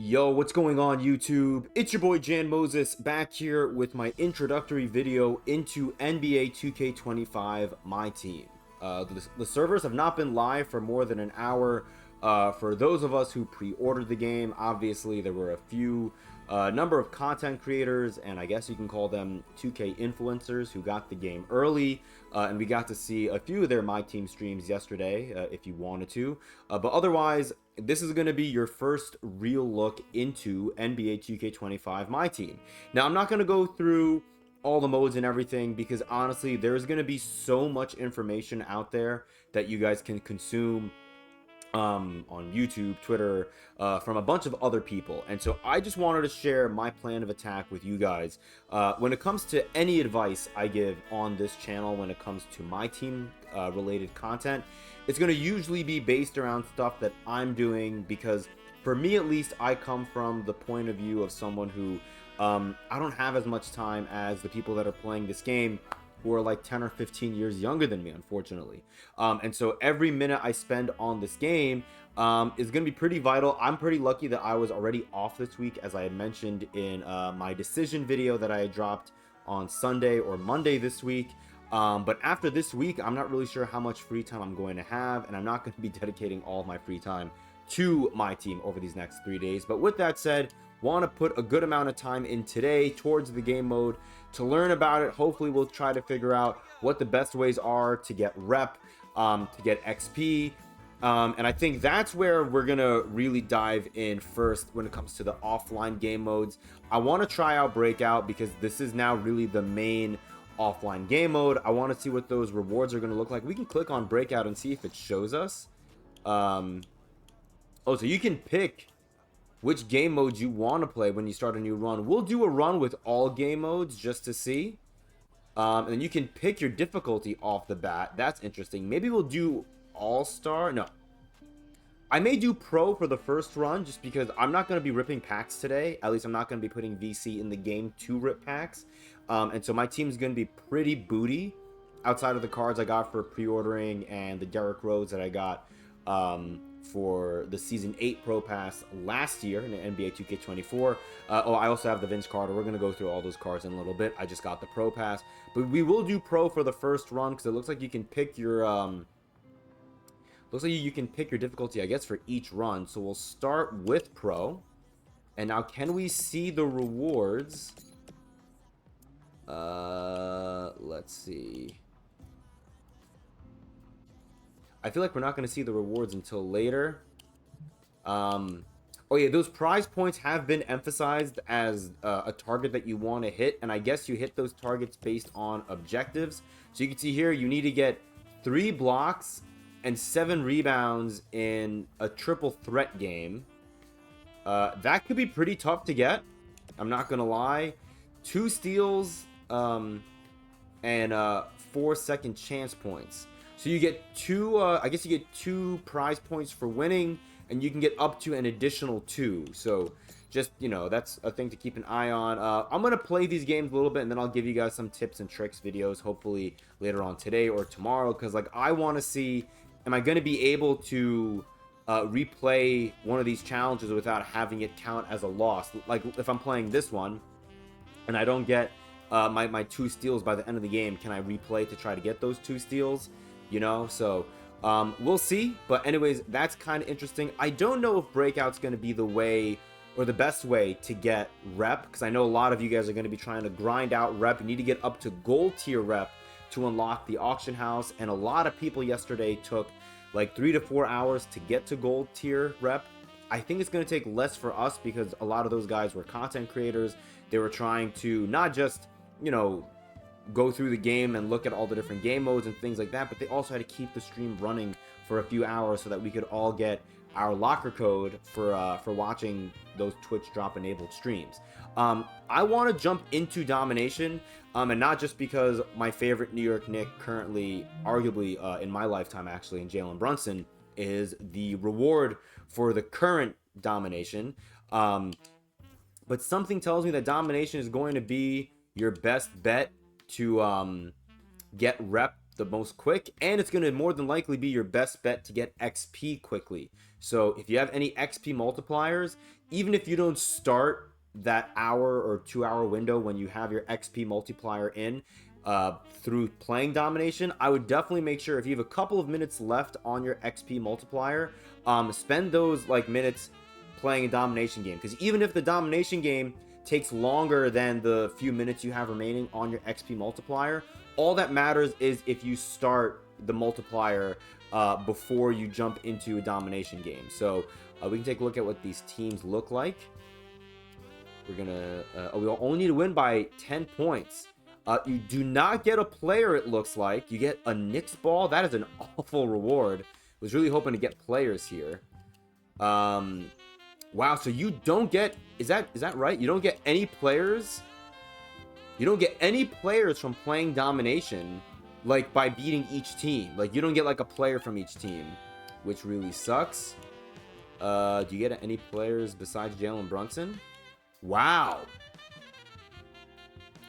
Yo, what's going on YouTube? It's your boy Jan Moses back here with my introductory video into NBA 2K25 My Team. The servers have not been live for more than an hour. For those of us who pre-ordered the game, obviously there were a few number of content creators, and I guess you can call them 2K influencers, who got the game early, and we got to see a few of their My Team streams yesterday, if you wanted to. But otherwise, this is going to be your first real look into NBA 2K25 My Team. Now, I'm not going to go through all the modes and everything because honestly, there's going to be so much information out there that you guys can consume on YouTube, Twitter, from a bunch of other people. And so I just wanted to share my plan of attack with you guys. When it comes to any advice I give on this channel, when it comes to my team related content, it's going to usually be based around stuff that I'm doing, because for me at least, I come from the point of view of someone who I don't have as much time as the people that are playing this game, who are like 10 or 15 years younger than me, unfortunately. And so every minute I spend on this game is going to be pretty vital. I'm pretty lucky that I was already off this week, as I had mentioned in my decision video that I had dropped on Sunday or Monday this week. But after this week, I'm not really sure how much free time I'm going to have, and I'm not going to be dedicating all of my free time to my team over these next 3 days. But with that said, want to put a good amount of time in today towards the game mode to learn about it. Hopefully we'll try to figure out what the best ways are to get rep, to get XP, and I think that's where we're gonna really dive in first when it comes to the offline game modes. I want to try out Breakout because this is now really the main offline game mode. I want to see what those rewards are going to look like. We can click on Breakout and see if it shows us. Oh, so you can pick which game modes you want to play when you start a new run. We'll do a run with all game modes just to see. And then you can pick your difficulty off the bat. That's interesting. Maybe we'll do All-Star. No. I may do Pro for the first run just because I'm not going to be ripping packs today. At least I'm not going to be putting VC in the game to rip packs. And so my team's going to be pretty booty outside of the cards I got for pre-ordering and the Derrick Rose that I got for the Season 8 Pro Pass last year in the NBA 2K24. Oh, I also have the Vince Carter. We're going to go through all those cards in a little bit. I just got the Pro Pass. But we will do Pro for the first run because it looks like you can pick your... looks like you can pick your difficulty, I guess, for each run. So we'll start with Pro. And now, can we see the rewards? Let's see. I feel like we're not going to see the rewards until later. Oh yeah, those prize points have been emphasized as a target that you want to hit, and I guess you hit those targets based on objectives. So you can see here, you need to get 3 blocks and 7 rebounds in a triple threat game. That could be pretty tough to get, I'm not gonna lie. 2 steals and 4 second chance points. So you get 2, I guess you get 2 prize points for winning, and you can get up to an additional 2. So just, you know, that's a thing to keep an eye on. I'm going to play these games a little bit, and then I'll give you guys some tips and tricks videos, hopefully later on today or tomorrow, because, like, I want to see, am I going to be able to replay one of these challenges without having it count as a loss? Like, if I'm playing this one, and I don't get my 2 steals by the end of the game, can I replay to try to get those 2 steals? You know, so we'll see. But anyways, that's kind of interesting. I don't know if Breakout's going to be the way or the best way to get rep, because I know a lot of you guys are going to be trying to grind out rep. You need to get up to gold tier rep to unlock the auction house, and a lot of people yesterday took like 3 to 4 hours to get to gold tier rep. I think it's going to take less for us because a lot of those guys were content creators. They were trying to not just, you know, go through the game and look at all the different game modes and things like that, but they also had to keep the stream running for a few hours so that we could all get our locker code for watching those Twitch drop enabled streams. I want to jump into domination, and not just because my favorite New York Knick currently, arguably in my lifetime actually, in Jalen Brunson, is the reward for the current domination, but something tells me that domination is going to be your best bet to get rep the most quick, and it's going to more than likely be your best bet to get XP quickly. So if you have any XP multipliers, even if you don't start that hour or 2 hour window when you have your XP multiplier in through playing domination, I would definitely make sure if you have a couple of minutes left on your XP multiplier, spend those like minutes playing a domination game, because even if the domination game takes longer than the few minutes you have remaining on your XP multiplier, all that matters is if you start the multiplier before you jump into a domination game. So we can take a look at what these teams look like. We're gonna we only need to win by 10 points. You do not get a player, it looks like. You get a Knicks ball. That is an awful reward. Was really hoping to get players here. Wow, so you don't get, is that right? You don't get any players? You don't get any players from playing domination, like by beating each team. Like you don't get like a player from each team, which really sucks. Do you get any players besides Jalen Brunson? Wow.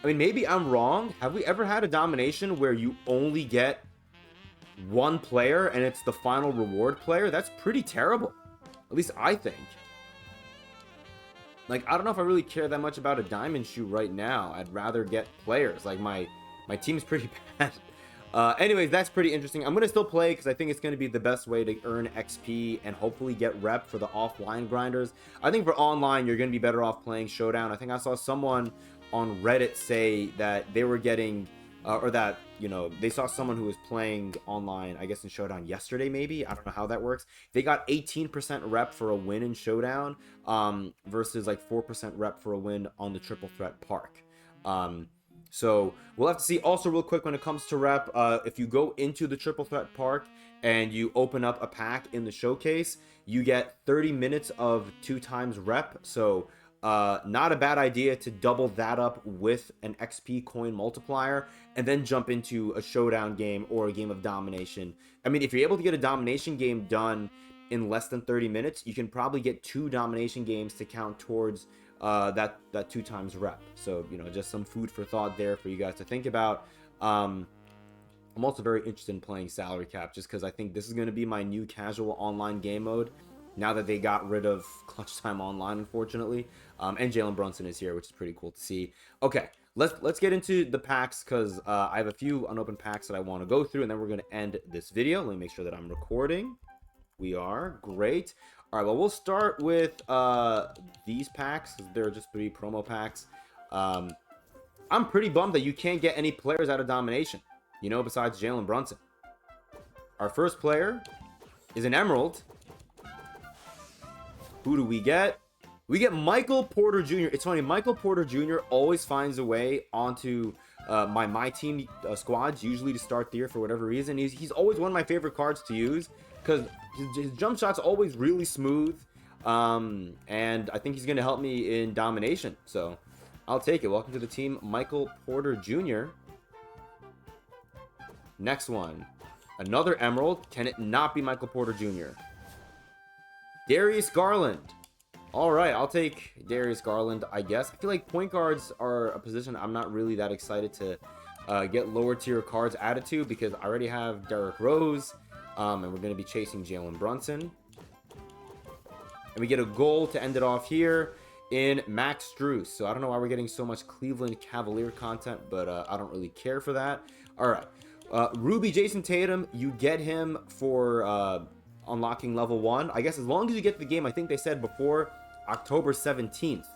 I mean, maybe I'm wrong. Have we ever had a domination where you only get one player and it's the final reward player? That's pretty terrible. At least I think. Like, I don't know if I really care that much about a diamond shoe right now. I'd rather get players. Like, my team's pretty bad. Anyways, that's pretty interesting. I'm going to still play because I think it's going to be the best way to earn XP and hopefully get rep for the offline grinders. I think for online, you're going to be better off playing Showdown. I think I saw someone on Reddit say that they were getting, or that, you know, they saw someone who was playing online, I guess in Showdown yesterday maybe. I don't know how that works. They got 18% rep for a win in Showdown versus like 4% rep for a win on the Triple Threat Park. So we'll have to see. Also, real quick, when it comes to rep, if you go into the Triple Threat Park and you open up a pack in the showcase, you get 30 minutes of 2 times rep. So not a bad idea to double that up with an XP coin multiplier and then jump into a showdown game or a game of domination. I mean, if you're able to get a domination game done in less than 30 minutes, you can probably get 2 domination games to count towards that 2 times rep. So, you know, just some food for thought there for you guys to think about. I'm also very interested in playing salary cap just because I think this is going to be my new casual online game mode now that they got rid of clutch time online, unfortunately. And Jalen Brunson is here, which is pretty cool to see. Okay, let's get into the packs because I have a few unopened packs that I want to go through, and then we're going to end this video. Let me make sure that I'm recording. We are. Great. All right, well, we'll start with these packs. They're just 3 promo packs. I'm pretty bummed that you can't get any players out of domination, you know, besides Jalen Brunson. Our first player is an Emerald. Who do we get? We get Michael Porter Jr. It's funny, Michael Porter Jr. always finds a way onto my team squads, usually to start the year for whatever reason. He's always one of my favorite cards to use because his jump shot's always really smooth. And I think he's going to help me in domination. So I'll take it. Welcome to the team, Michael Porter Jr. Next one. Another Emerald. Can it not be Michael Porter Jr.? Darius Garland. All right, I'll take Darius Garland, I guess. I feel like point guards are a position I'm not really that excited to get lower tier cards added to because I already have Derrick Rose, and we're going to be chasing Jalen Brunson. And we get a goal to end it off here in Max Strus. So I don't know why we're getting so much Cleveland Cavalier content, but I don't really care for that. All right, Ruby Jason Tatum, you get him for unlocking level 1. I guess as long as you get the game, I think they said before October 17th,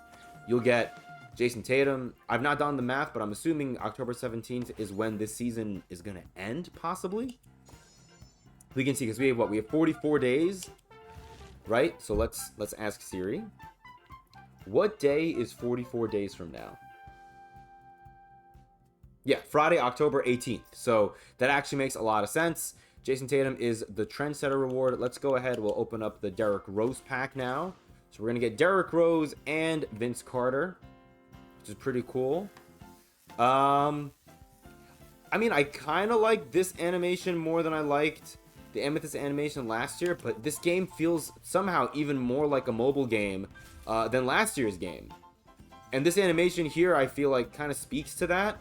you'll get Jason Tatum. I've not done the math, but I'm assuming October 17th is when this season is going to end, possibly. We can see, because we have 44 days, right? So let's ask Siri. What day is 44 days from now? Yeah, Friday, October 18th. So that actually makes a lot of sense. Jason Tatum is the trendsetter reward. Let's go ahead. We'll open up the Derrick Rose pack now. So we're going to get Derrick Rose and Vince Carter, which is pretty cool. I mean, I kind of like this animation more than I liked the Amethyst animation last year, but this game feels somehow even more like a mobile game than last year's game. And this animation here, I feel like kind of speaks to that.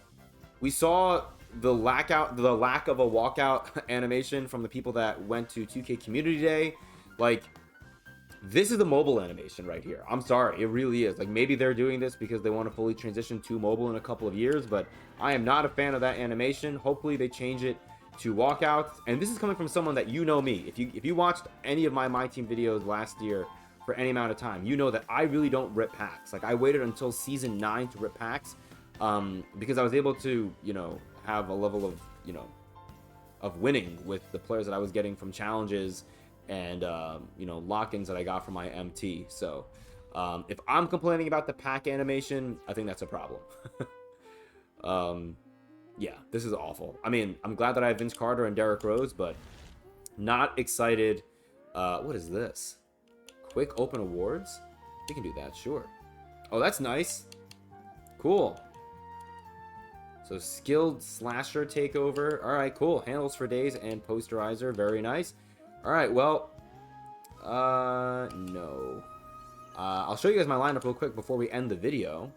We saw the lack of a walkout animation from the people that went to 2K Community Day, like, this is the mobile animation right here. I'm sorry, it really is. Like, maybe they're doing this because they want to fully transition to mobile in a couple of years, but I am not a fan of that animation. Hopefully they change it to walkouts. And this is coming from someone that, you know me. If you watched any of my MyTEAM videos last year for any amount of time, you know that I really don't rip packs. Like, I waited until season 9 to rip packs, because I was able to, you know, have a level of, you know, of winning with the players that I was getting from challenges and, you know, lock-ins that I got from my MT. So if I'm complaining about the pack animation, I think that's a problem. Yeah, this is awful. I mean, I'm glad that I have Vince Carter and Derrick Rose, but not excited. What is this? Quick open awards? We can do that, sure. Oh, that's nice. Cool. So skilled slasher takeover. All right, cool. Handles for days and posterizer. Very nice. All right, well, no. I'll show you guys my lineup real quick before we end the video.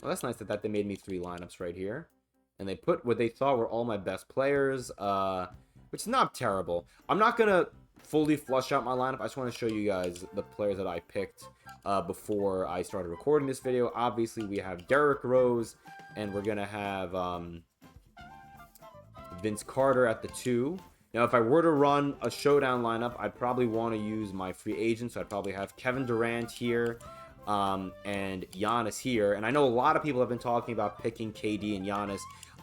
Well, that's nice that they made me 3 lineups right here. And they put what they thought were all my best players, which is not terrible. I'm not going to fully flush out my lineup. I just want to show you guys the players that I picked before I started recording this video. Obviously, we have Derrick Rose, and we're going to have Vince Carter at the 2. Now, if I were to run a showdown lineup, I'd probably want to use my free agents. So I'd probably have Kevin Durant here, and Giannis here. And I know a lot of people have been talking about picking KD and Giannis.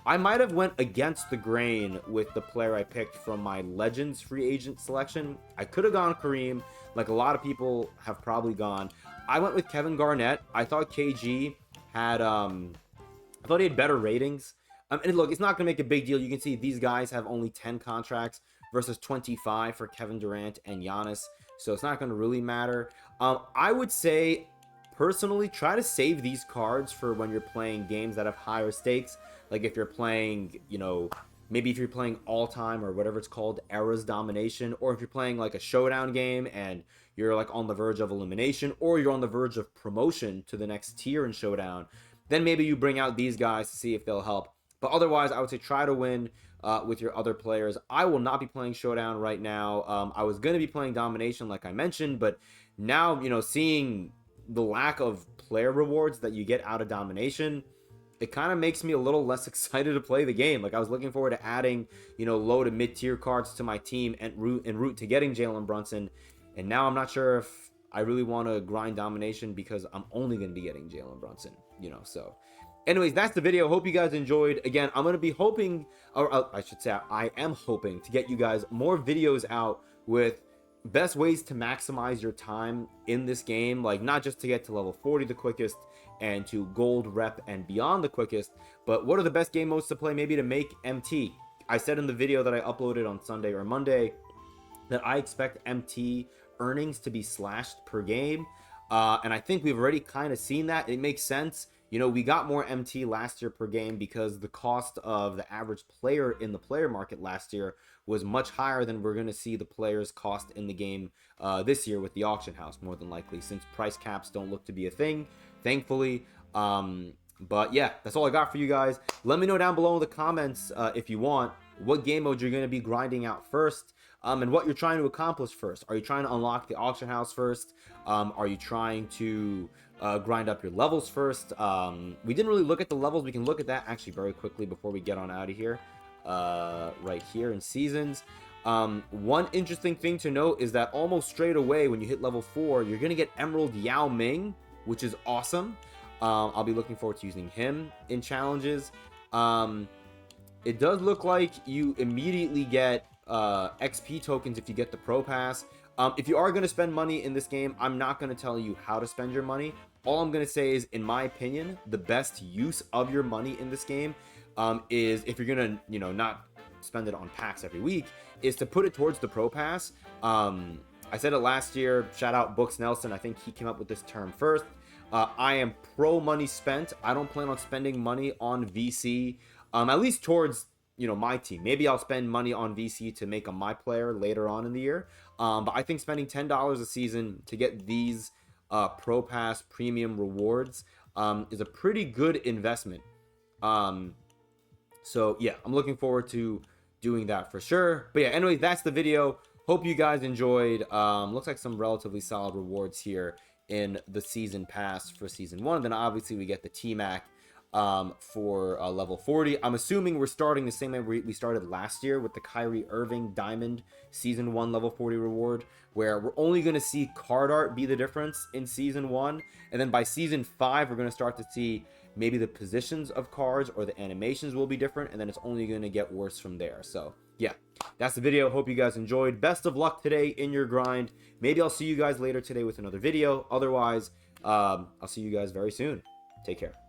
I might have went against the grain with the player I picked from my Legends free agent selection. I could have gone Kareem, like a lot of people have probably gone. I went with Kevin Garnett. I thought KG had, I thought he had better ratings. And look, it's not going to make a big deal. You can see these guys have only 10 contracts versus 25 for Kevin Durant and Giannis. So it's not going to really matter. I would say, personally, try to save these cards for when you're playing games that have higher stakes. Like if you're playing, you know, maybe if you're playing all-time or whatever it's called, Eras Domination, or if you're playing like a showdown game and you're like on the verge of elimination, or you're on the verge of promotion to the next tier in showdown, then maybe you bring out these guys to see if they'll help. But otherwise, I would say try to win with your other players. I will not be playing Showdown right now. I was going to be playing Domination, like I mentioned, but now, you know, seeing the lack of player rewards that you get out of Domination, it kind of makes me a little less excited to play the game. Like, I was looking forward to adding, you know, low to mid-tier cards to my team en route to getting Jalen Brunson, and now I'm not sure if I really want to grind Domination because I'm only going to be getting Jalen Brunson, you know, so... Anyways, that's the video. Hope you guys enjoyed. Again, I'm going to be hoping, or I should say, I am hoping to get you guys more videos out with best ways to maximize your time in this game. Like, not just to get to level 40 the quickest and to gold rep and beyond the quickest, but what are the best game modes to play maybe to make MT. I said in the video that I uploaded on Sunday or Monday that I expect MT earnings to be slashed per game. And I think we've already kind of seen that. It makes sense. You know, we got more MT last year per game because the cost of the average player in the player market last year was much higher than we're going to see the players cost in the game this year with the auction house, more than likely, since price caps don't look to be a thing, thankfully. But yeah, that's all I got for you guys. Let me know down below in the comments if you want what game mode you're going to be grinding out first, and what you're trying to accomplish first. Are you trying to unlock the auction house first? Are you trying to grind up your levels first? We didn't really look at the levels. We can look at that actually very quickly before we get on out of here. Right here in seasons. One interesting thing to note is that almost straight away when you hit level 4, you're going to get Emerald Yao Ming, which is awesome. I'll be looking forward to using him in challenges. It does look like you immediately get XP tokens if you get the Pro Pass. If you are going to spend money in this game, I'm not going to tell you how to spend your money. All I'm going to say is, in my opinion, the best use of your money in this game is, if you're going to, you know, not spend it on packs every week, is to put it towards the Pro Pass. I said it last year, shout out Books Nelson, I think he came up with this term first. I am pro money spent. I don't plan on spending money on VC, at least towards, you know, my team. Maybe I'll spend money on VC to make a my player later on in the year. But I think spending $10 a season to get these Pro Pass premium rewards is a pretty good investment. So yeah, I'm looking forward to doing that for sure. But yeah, anyway, that's the video. Hope you guys enjoyed. Looks like some relatively solid rewards here in the season pass for season 1. And then obviously we get the T-Mac for level 40. I'm assuming we're starting the same way we started last year with the Kyrie Irving Diamond season 1 level 40 reward, where we're only going to see card art be the difference in season 1, and then by season 5 we're going to start to see maybe the positions of cards or the animations will be different, and then it's only going to get worse from there. So yeah, that's the video. Hope you guys enjoyed. Best of luck today in your grind. Maybe I'll see you guys later today with another video. Otherwise, I'll see you guys very soon. Take care.